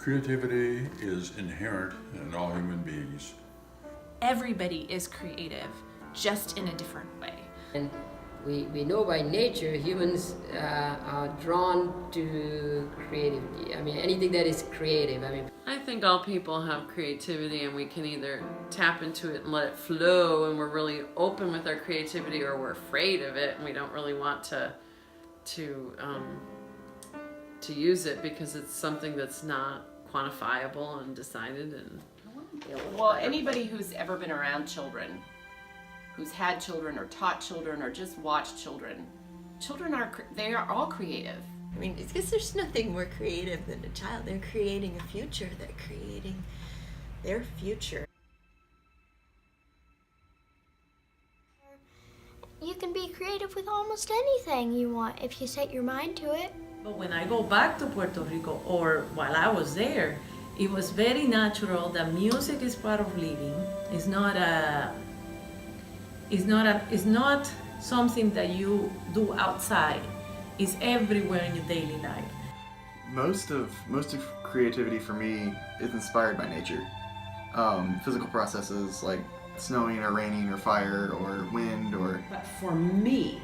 Creativity is inherent in all human beings. Everybody is creative, just in a different way. And we know by nature humans are drawn to creativity. I mean, anything that is creative. I think all people have creativity, and we can either tap into it and let it flow, and we're really open with our creativity, or we're afraid of it and we don't really want to use it because it's something that's not quantifiable and decided. And well, anybody who's ever been around children, who's had children or taught children or just watched children they are all creative. I mean, it's because there's nothing more creative than a child. They're creating a future. They're creating their future. You can be creative with almost anything you want if you set your mind to it. But when I go back to Puerto Rico, or while I was there, it was very natural that music is part of living. It's not something that you do outside. It's everywhere in your daily life. Most of creativity for me is inspired by nature. Physical processes like snowing or raining or fire or wind or... But for me,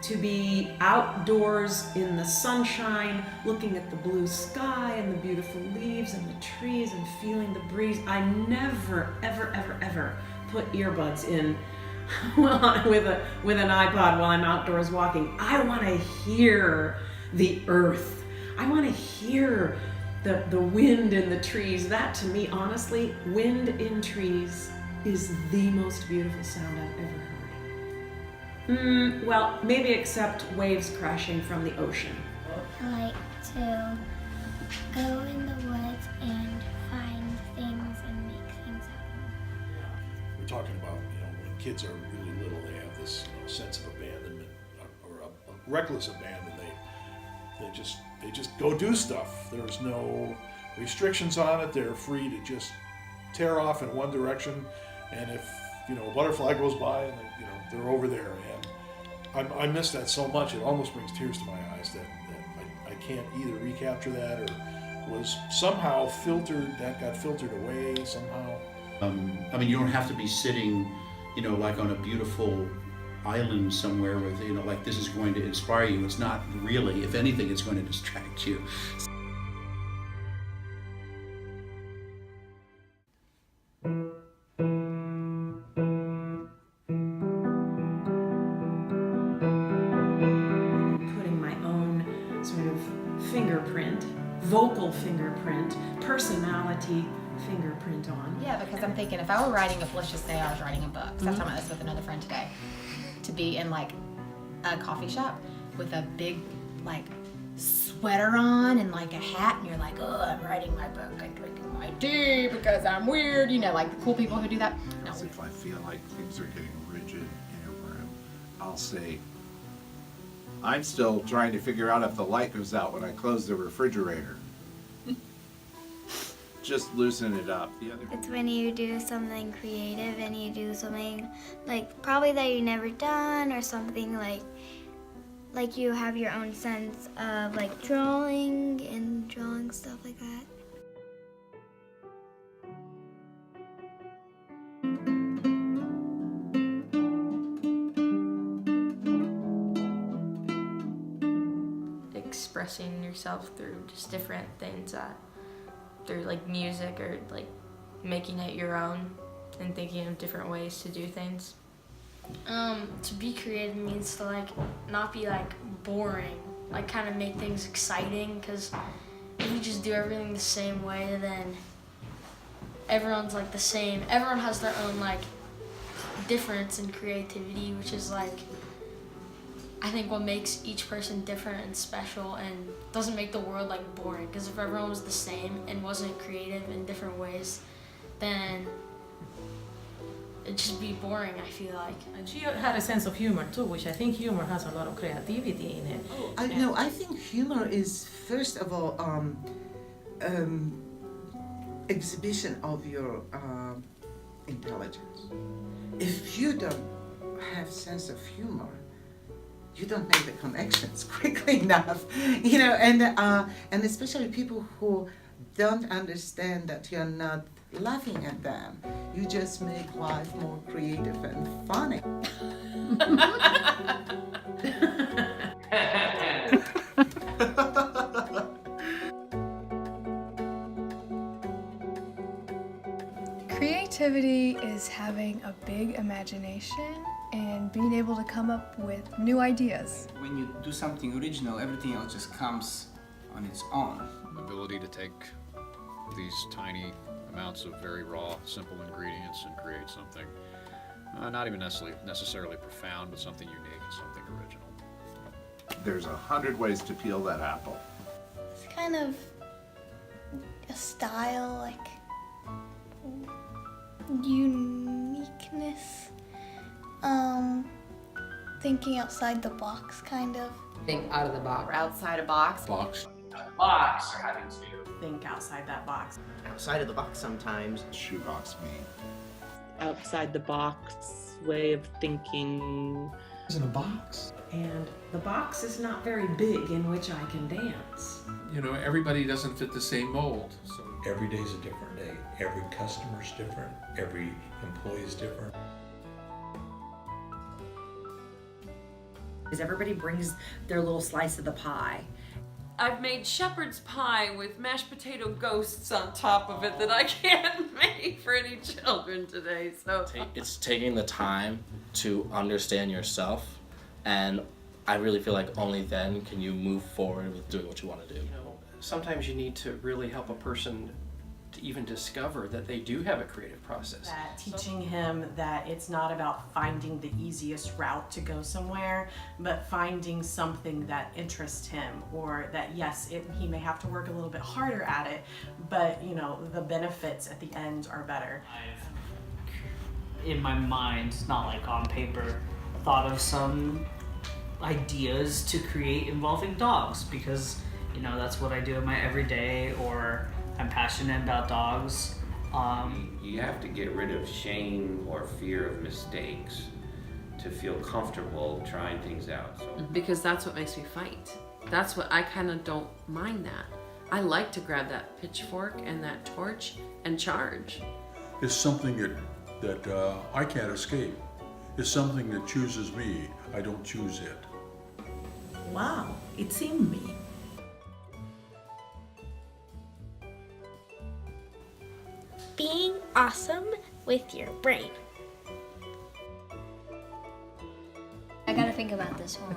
to be outdoors in the sunshine, looking at the blue sky and the beautiful leaves and the trees and feeling the breeze, I never, ever, ever, ever put earbuds in with an iPod while I'm outdoors walking. I want to hear the earth. I want to hear the wind in the trees. That, to me, honestly, wind in trees is the most beautiful sound I've ever heard. Well, maybe except waves crashing from the ocean. I like to go in the woods and find things and make things up. We're talking about, when kids are really little, they have this sense of abandonment or a reckless abandon. They just go do stuff. There's no restrictions on it. They're free to just tear off in one direction. And if a butterfly goes by, and they're over there. And I miss that so much. It almost brings tears to my eyes that I can't either recapture that or was somehow filtered. That got filtered away somehow. You don't have to be sitting, like on a beautiful island somewhere with, like this is going to inspire you. It's not really. If anything, it's going to distract you. Putting my own sort of fingerprint, vocal fingerprint, personality fingerprint on. Yeah, because I'm thinking if I were writing let's just say I was writing a book, because I was talking about this with another friend today, to be in like a coffee shop with a big like sweater on and like a hat, and you're like, oh, I'm writing my book, I'm drinking my tea because I'm weird, like the cool people who do that. No. If I feel like things are getting rigid in a room, I'll say, I'm still trying to figure out if the light goes out when I close the refrigerator. Just loosen it up. It's when you do something creative and you do something like probably that you never done, or something like you have your own sense of like drawing stuff like that. Expressing yourself through just different things, through like music, or like making it your own and thinking of different ways to do things. To be creative means to like not be like boring, like kind of make things exciting, because if you just do everything the same way, then everyone's like the same. Everyone has their own like difference in creativity, which is like I think what makes each person different and special, and doesn't make the world like boring. Because if everyone was the same and wasn't creative in different ways, then it'd just be boring, I feel like. And she had a sense of humor too, which I think humor has a lot of creativity in it. I think humor is first of all exhibition of your intelligence. If you don't have sense of humor, you don't make the connections quickly enough, and especially people who don't understand that you're not laughing at them. You just make life more creative and funny. Creativity is having a big imagination and being able to come up with new ideas. When you do something original, everything else just comes on its own. The ability to take these tiny amounts of very raw, simple ingredients and create something not even necessarily profound, but something unique and something original. There's 100 ways to peel that apple. It's kind of a style, like uniqueness. Thinking outside the box, kind of. Think out of the box. Or outside a box. Box. Box, or having to think outside that box. Outside of the box sometimes. Shoebox me. Outside the box way of thinking. It's in a box. And the box is not very big in which I can dance. You know, everybody doesn't fit the same mold. So every day's a different day. Every customer's different. Every employee's different. Because everybody brings their little slice of the pie. I've made shepherd's pie with mashed potato ghosts on top of it that I can't make for any children today. So it's taking the time to understand yourself, and I really feel like only then can you move forward with doing what you want to do. You know, sometimes you need to really help a person to even discover that they do have a creative process. That teaching him that it's not about finding the easiest route to go somewhere, but finding something that interests him, or that yes, he may have to work a little bit harder at it, but you know, the benefits at the end are better. I've, in my mind, not like on paper, thought of some ideas to create involving dogs, because you know that's what I do in my everyday, or I'm passionate about dogs. You have to get rid of shame or fear of mistakes to feel comfortable trying things out. So. Because that's what makes me fight. That's what I kind of don't mind that. I like to grab that pitchfork and that torch and charge. It's something that I can't escape. It's something that chooses me. I don't choose it. Wow, it's in me. Being awesome with your brain. I gotta think about this one.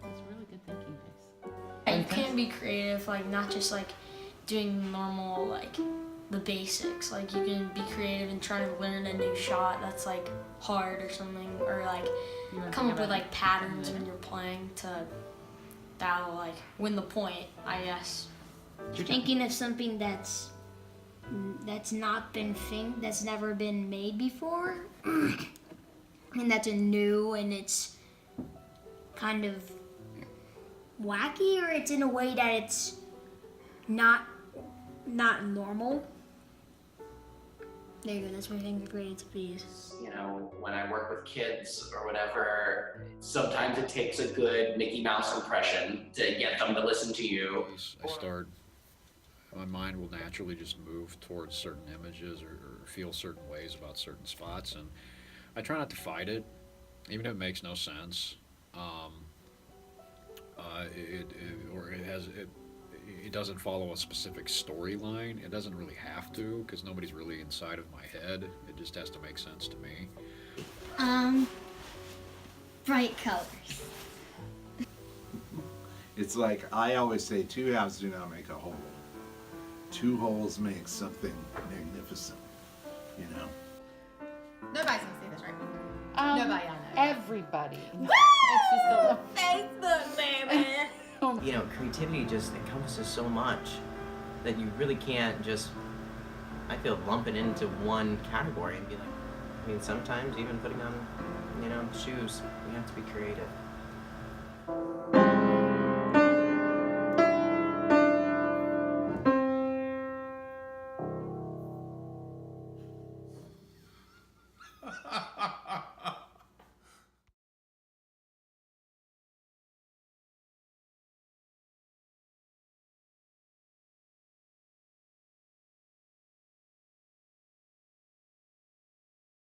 That's really good thinking, You can be creative, like not just like doing normal, like the basics. Like you can be creative and try to learn a new shot that's like hard or something, or like come up with like patterns when you're playing to battle, like win the point, I guess. Thinking of something that's not been that's never been made before, and that's a new, and it's kind of wacky, or it's in a way that it's not normal. There you go, that's my thing for creativity is. You know, when I work with kids or whatever, sometimes it takes a good Mickey Mouse impression to get them to listen to you. My mind will naturally just move towards certain images or feel certain ways about certain spots, and I try not to fight it, even if it makes no sense. It doesn't follow a specific storyline. It doesn't really have to, because nobody's really inside of my head. It just has to make sense to me. Bright colors. It's like I always say, two halves do not make a whole. Two wholes make something magnificent, you know? Nobody's gonna see this, right? Nobody I know. Everybody. Facebook, baby. You know, creativity just encompasses so much that you really can't just, I feel, lump it into one category and be like, I mean, sometimes even putting on, you know, shoes, you have to be creative.